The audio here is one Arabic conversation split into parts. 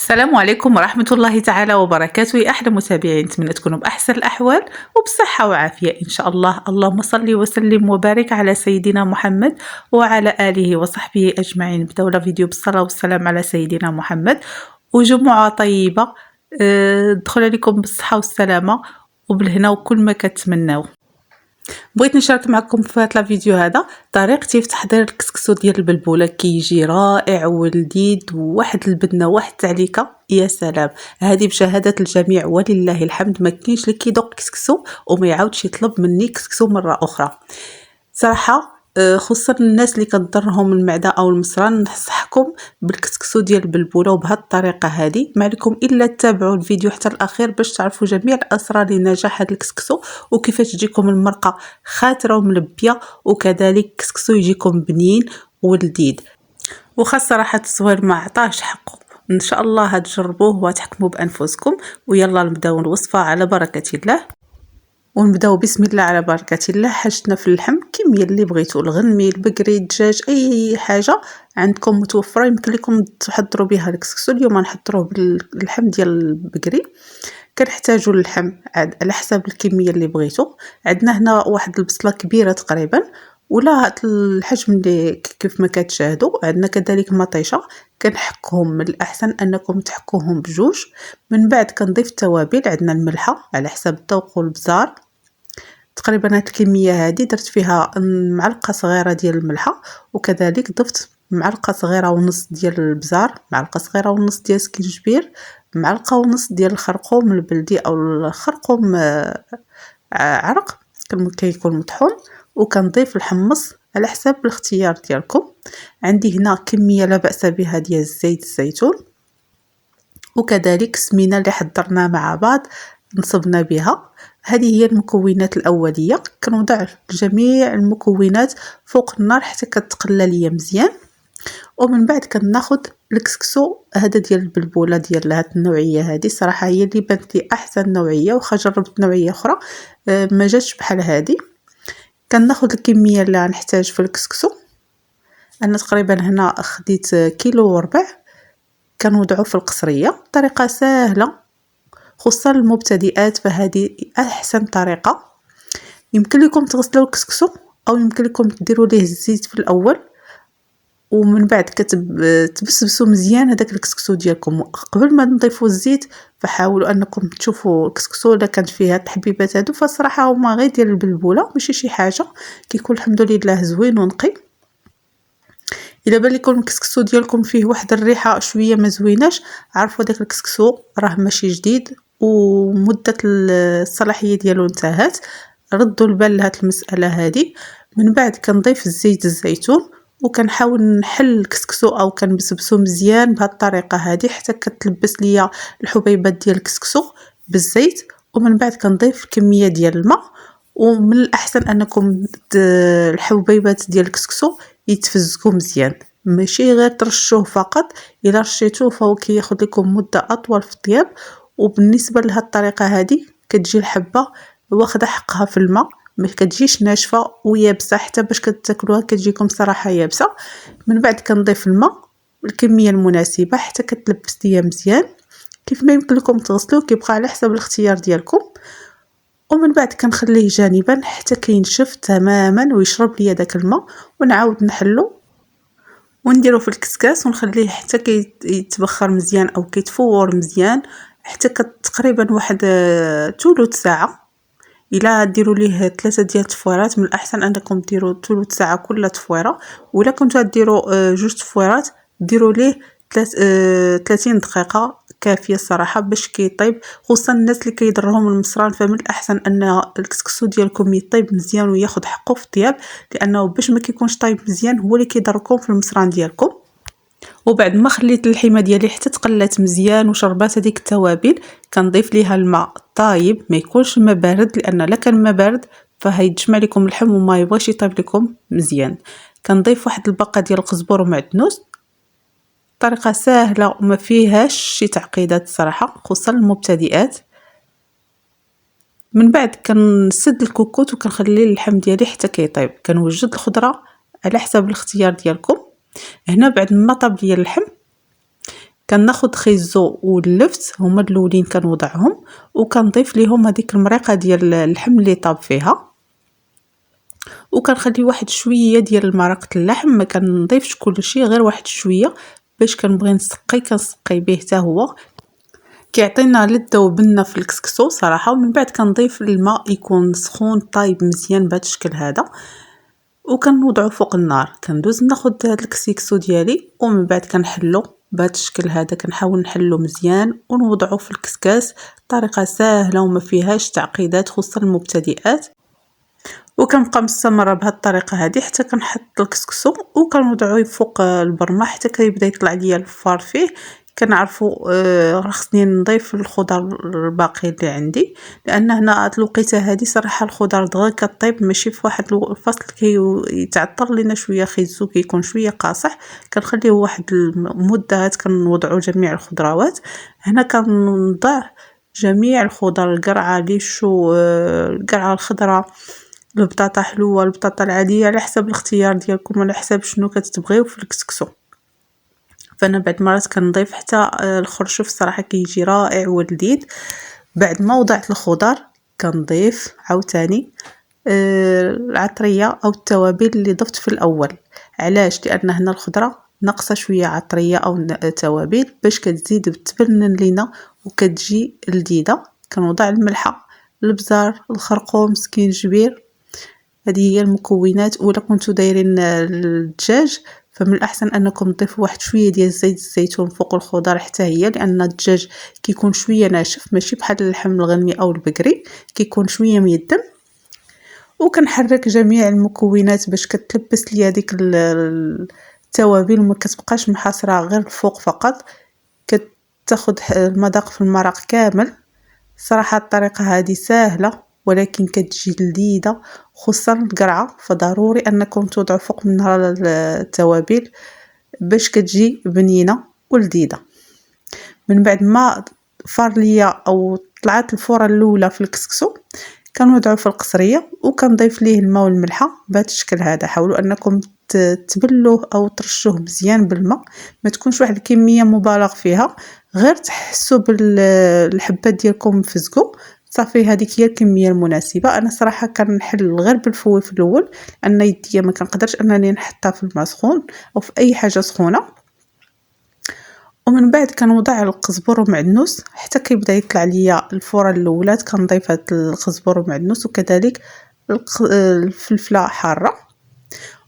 السلام عليكم ورحمة الله تعالى وبركاته. يا أحلى متابعين، نتمنى تكونوا بأحسن الأحوال وبصحة وعافية إن شاء الله. اللهم صل وسلم وبارك على سيدنا محمد وعلى آله وصحبه أجمعين. نبداو فيديو بالصلاة والسلام على سيدنا محمد وجمعة طيبة. دخل عليكم بالصحة والسلامة وبالهنا وكل ما كتمناو. بغيت نشارك معكم في هذا الفيديو هذا طريقتي في تحضير الكسكسو ديال البلبوله. كيجي رائع ولذيذ، وواحد البدنه واحد التعليكه يا سلام. هذه بشهاده الجميع ولله الحمد. ما كاينش اللي كيذوق كسكسو وما يعاودش يطلب مني كسكسو مره اخرى صراحه. خصوصا الناس اللي كتضرهم المعده او المصران، ننصحكم بالكسكسو ديال البلبوله وبهذه الطريقه هذه. ما عليكم الا تتابعوا الفيديو حتى الاخير باش تعرفوا جميع الاسرار لنجاح هذا الكسكسو وكيفاش تجيكم المرقه خاتره وملبيه، وكذلك كسكسو يجيكم بنين ولذيذ. وخاص صراحه التصوير ما عطاش حقه. ان شاء الله تجربوه وتحكموا بانفسكم. ويلا نبداو الوصفه على بركه الله. ونبداو بسم الله على بركه الله. حاجتنا في اللحم كميه اللي بغيتو، الغنمي، البقري، الدجاج، اي حاجه عندكم متوفره يمكن لكم تحضروا بها الكسكسو. اليوم غنحضروه باللحم ديال البقري. كنحتاجوا اللحم على حسب الكميه اللي بغيتو. عندنا هنا واحد البصله كبيره تقريبا ولا هاد الحجم اللي كيف ما كتشاهدوا. عندنا كذلك مطيشه كنحكهم. من الاحسن انكم تحكوهم بجوج. من بعد كنضيف التوابل. عندنا الملحه على حسب الذوق والبزار. تقريبا هاد الكميه هذه درت فيها معلقه صغيره ديال الملحه، وكذلك ضفت معلقه صغيره ونص ديال البزار، معلقه صغيره ونص ديال السكينجبير، معلقه ونص ديال الخرقوم البلدي او الخرقوم عرق كيكون مطحون. وكنضيف الحمص على حسب الاختيار ديالكم. عندي هنا كميه لا باس بها ديال زيت الزيتون، وكذلك السمينه اللي حضرنا مع بعض نصبنا بها. هذه هي المكونات الاوليه. كنوضع جميع المكونات فوق النار حتى كتقلى ليا مزيان. ومن بعد كناخذ الكسكسو هذا ديال البلبوله ديال هذه النوعيه هذه. صراحه هي اللي بانت لي احسن نوعيه، وخا جربت نوعيه اخرى ما جاتش بحال هذه. كناخذ الكميه اللي غنحتاج في الكسكسو. انا تقريبا هنا خديت كيلو وربع. كنوضعو في القصريه. طريقه سهله خصوصا للمبتدئات، فهذه احسن طريقه. يمكن لكم تغسلوا الكسكسو او يمكن لكم ديروا ليه الزيت في الاول، ومن بعد تبسبسوا مزيان هذاك الكسكسو ديالكم. قبل ما نضيفوا الزيت فحاولوا انكم تشوفوا الكسكسو الا كانت فيها التحبيبات هادو. فالصراحه هما غير ديال البلبوله ماشي شي حاجه، كيكون الحمد لله زوين ونقي. الا بان لكم الكسكسو ديالكم فيه واحد الريحه شويه ما زويناش، عرفوا داك الكسكسو راه ماشي جديد ومده الصلاحيه ديالو انتهت. ردوا البال لهاد المساله هذه. من بعد كنضيف الزيت الزيتون وكنحاول نحل الكسكسو او كنبسبسو مزيان بهذه الطريقه هذه حتى كتلبس ليا الحبيبات ديال الكسكسو بالزيت. ومن بعد كنضيف كميه ديال الماء. ومن الاحسن انكم الحبيبات ديال الكسكسو يتفزقوا مزيان، ماشي غير ترشوه فقط. الا رشيتوه فهو كياخذ لكم مده اطول في الطياب. وبالنسبه لهذه الطريقه هذه كتجي الحبه واخده حقها في الماء، ما كتجيش ناشفه ويابسه حتى باش كتاكلوها كتجيكم صراحه يابسه. من بعد كنضيف الماء بالكميه المناسبه حتى كتلبس ليا مزيان. كيف ما يمكن لكم تغسلوه كيبقى على حسب الاختيار ديالكم. ومن بعد كنخليه جانبا حتى كينشف تماما ويشرب ليا داك الماء، ونعاود نحلو ونديرو في الكسكاس ونخليه حتى كيتبخر مزيان او كيتفور مزيان حتى تقريبا واحد ثلث ساعه. الا ديروا ليه 3 ديال التفويرات من الاحسن انكم ديروا ثلث ساعه كل تفويره. ولا كنتو ديروا جوج تفويرات ديروا ليه 30 دقيقه كافيه الصراحه باش كيطيب. خصوصا الناس اللي كيضرهم المصران فمن الاحسن ان الكسكسو ديالكم يطيب مزيان وياخذ حقه في الطياب، لانه باش ما كيكونش طايب مزيان هو اللي كيضركم في المصران ديالكم. وبعد ما خليت اللحمه ديالي حتى تقلات مزيان وشربات هذيك التوابل كنضيف ليها الماء طايب، ما يكونش الماء بارد، لان لا كان الماء بارد فهيتجمع لكم اللحم وما يبغيش يطيب لكم مزيان. كنضيف واحد الباقه ديال القزبر ومعدنوس. طريقه سهله وما فيهاش شي تعقيدات الصراحه خصوصا المبتدئات. من بعد كنسد الكوكوط وكنخلي اللحم ديالي حتى كيطيب. كنوجد الخضره على حسب الاختيار ديالكم. هنا بعد ما طاب ليا اللحم كناخد خيزو واللفت هما الاولين كنوضعهم، وكنضيف ليهم هذيك المريقه ديال اللحم اللي طاب فيها، وكنخلي واحد شويه ديال مرقه اللحم، ما كنضيفش كلشي غير واحد شويه باش كنبغي كنسقي به حتى هو كيعطينا لذة وبنه في الكسكسو صراحه. ومن بعد كنضيف الماء يكون سخون طايب مزيان بهذا الشكل هذا، وكنوضعو فوق النار. كندوز ناخد هاد الكسكسو ديالي ومن بعد كنحلو بهذا الشكل هذا، كنحاول نحلو مزيان ونوضعو في الكسكاس. طريقه سهله وما فيهاش تعقيدات خصوصا المبتدئات، وكنبقى مستمره بهذه الطريقه هذه حتى كنحط الكسكسو وكنوضعوه فوق البرمه حتى كيبدا يطلع ليا الفار فيه. كنعرفوا خصني نضيف الخضر الباقي اللي عندي، لان هنا هاد الوقيته هذه صراحه الخضر دغيا كطيب، ماشي في واحد الفصل كيتعطر لينا شويه خيزو كيكون شويه قاصح. كنخليه واحد المده كنوضعوا جميع الخضروات. هنا كنضع جميع الخضر، القرعه ليشو، القرعه الخضراء، البطاطا حلوه، البطاطا العاديه، على حسب الاختيار ديالكم وعلى حسب شنو كتبغيو في الكسكسو. فانا بعد مرات كنضيف حتى الخرشوف صراحه كيجي رائع ولذيذ. بعد ما وضعت الخضر كنضيف عاوتاني العطريه او التوابل اللي ضفت في الاول. علاش؟ لان هنا الخضره ناقصه شويه عطريه او توابل باش كتزيد تبنن لينا وكتجي لذيذه. كنوضع الملحه، البزار، الخرقوم، سكينجبير. هذه هي المكونات. ولا كنتو دايرين الدجاج فمن الاحسن انكم تضيفوا واحد شويه ديال زيت الزيتون فوق الخضر حتى هي، لان الدجاج كيكون شويه ناشف ماشي بحال اللحم الغنمي او البقري، كيكون شويه ميدم. وكنحرك جميع المكونات باش كتلبس ليا ديك التوابل وما كتبقاش محاصره غير الفوق فقط، كتاخذ المذاق في المرق كامل. صراحه الطريقه هذه سهله ولكن كتجي لذيذه، خصوصا القرعه فضروري انكم توضعوا فوق منها التوابل باش كتجي بنينه ولذيذه. من بعد ما فار ليا او طلعت الفوره الاولى في الكسكسو كنوضعو في القصريه وكنضيف ليه الماء والملحه بهذا الشكل هذا. حاولوا انكم تبلوه او ترشوه مزيان بالماء، ما تكونش واحد الكميه مبالغ فيها، غير تحسوا بالحبات ديالكم فزقوا صافي. هذيك هي الكميه المناسبه. انا صراحه كنحل غير بالفوي في الاول لان يديا ما كنقدرش انني نحطها في الماء سخون او في اي حاجه سخونه. ومن بعد كنوضع القزبر ومعدنوس حتى كيبدا يطلع ليا الفوره الاولى، كنضيف هذا القزبر ومعدنوس وكذلك الفلفله حاره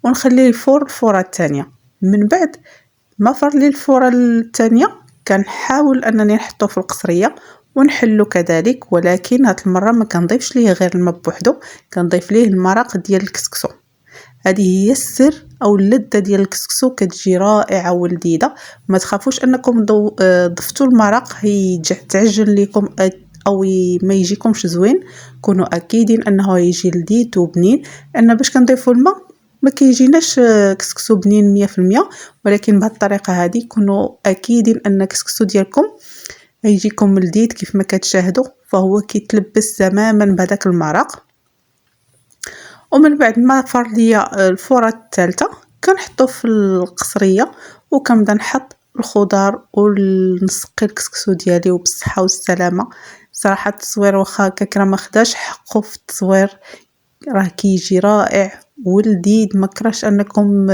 ونخليه يفور الفوره الثانيه. من بعد ما فر لي الفوره الثانيه كنحاول انني نحطه في القصريه ونحلو كذلك، ولكن هاد المره ما كنضيفش ليه غير الماء بوحدو، كنضيف ليه المرق ديال الكسكسو. هذه هي السر او اللذه ديال الكسكسو، كتجي رائعه ولذيذه. ما تخافوش انكم ضفتوا المرق تعجن لكم او ما يجيكمش زوين، كونوا اكيدين انه يجي لذيذ وبنين. لان باش كنضيفوا الماء ما كيجيناش كسكسو بنين 100%، ولكن بهذه الطريقه هذه كونوا اكيدين ان الكسكسو ديالكم يجيكم لذيذ كيف ما كتشاهدوا، فهو كيتلبس تماما بهذاك المرق. ومن بعد ما فار ليا الفوره الثالثه كنحطو في القصريه وكنبدا نحط الخضر ونسقي الكسكسو ديالي وبالصحه والسلامه. صراحه التصوير واخا كاكرا ما خداش حقه في التصوير، راه كيجي رائع ولذيذ. ما كرهش انكم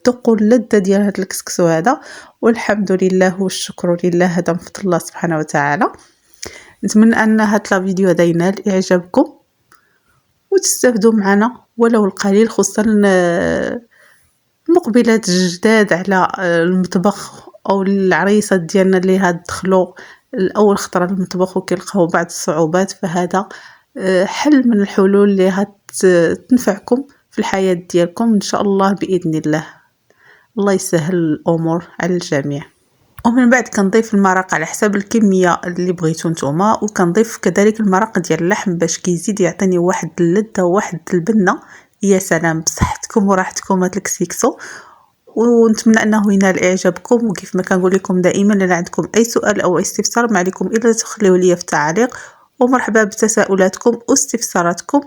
تذوقوا اللذه ديال هذا الكسكسو هذا، والحمد لله والشكر لله، هذا من فضل الله سبحانه وتعالى. نتمنى ان هذا الفيديو هذا ينال اعجابكم وتستافدوا معنا ولو القليل، خصوصا المقبلات الجداد على المطبخ او العريسات ديالنا اللي دخلوا الاول خطره للمطبخ وكيلقاو بعض الصعوبات. فهذا حل من الحلول اللي تنفعكم في الحياه ديالكم ان شاء الله باذن الله. الله يسهل الامور على الجميع. ومن بعد كنضيف المرق على حسب الكميه اللي بغيتو نتوما، وكنضيف كذلك المرق ديال اللحم باش كيزيد يعطيني واحد اللذه وواحد البنه. يا سلام بصحتكم وراحتكم هاد الكسكسو، ونتمنى انه ينال اعجابكم. وكيف ما كنقول لكم دائما الا عندكم اي سؤال او استفسار ما عليكم الا تخليوه لي في التعليق، ومرحبا بتساؤلاتكم واستفساراتكم.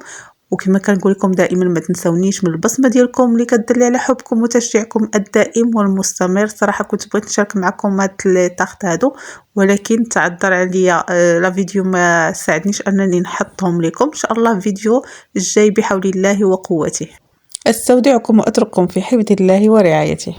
وكما كنقول لكم دائما ما تنسونيش من البصمه ديالكم اللي كتدل على حبكم وتشجيعكم الدائم والمستمر. صراحه كنت بغيت نشارك معكم هاد الطاقط هادو، ولكن تعذر عليا لا فيديو ما ساعدنيش انني نحطهم لكم. ان شاء الله فيديو الجاي بحول الله وقوته. استودعكم واترككم في حفظ الله ورعايته.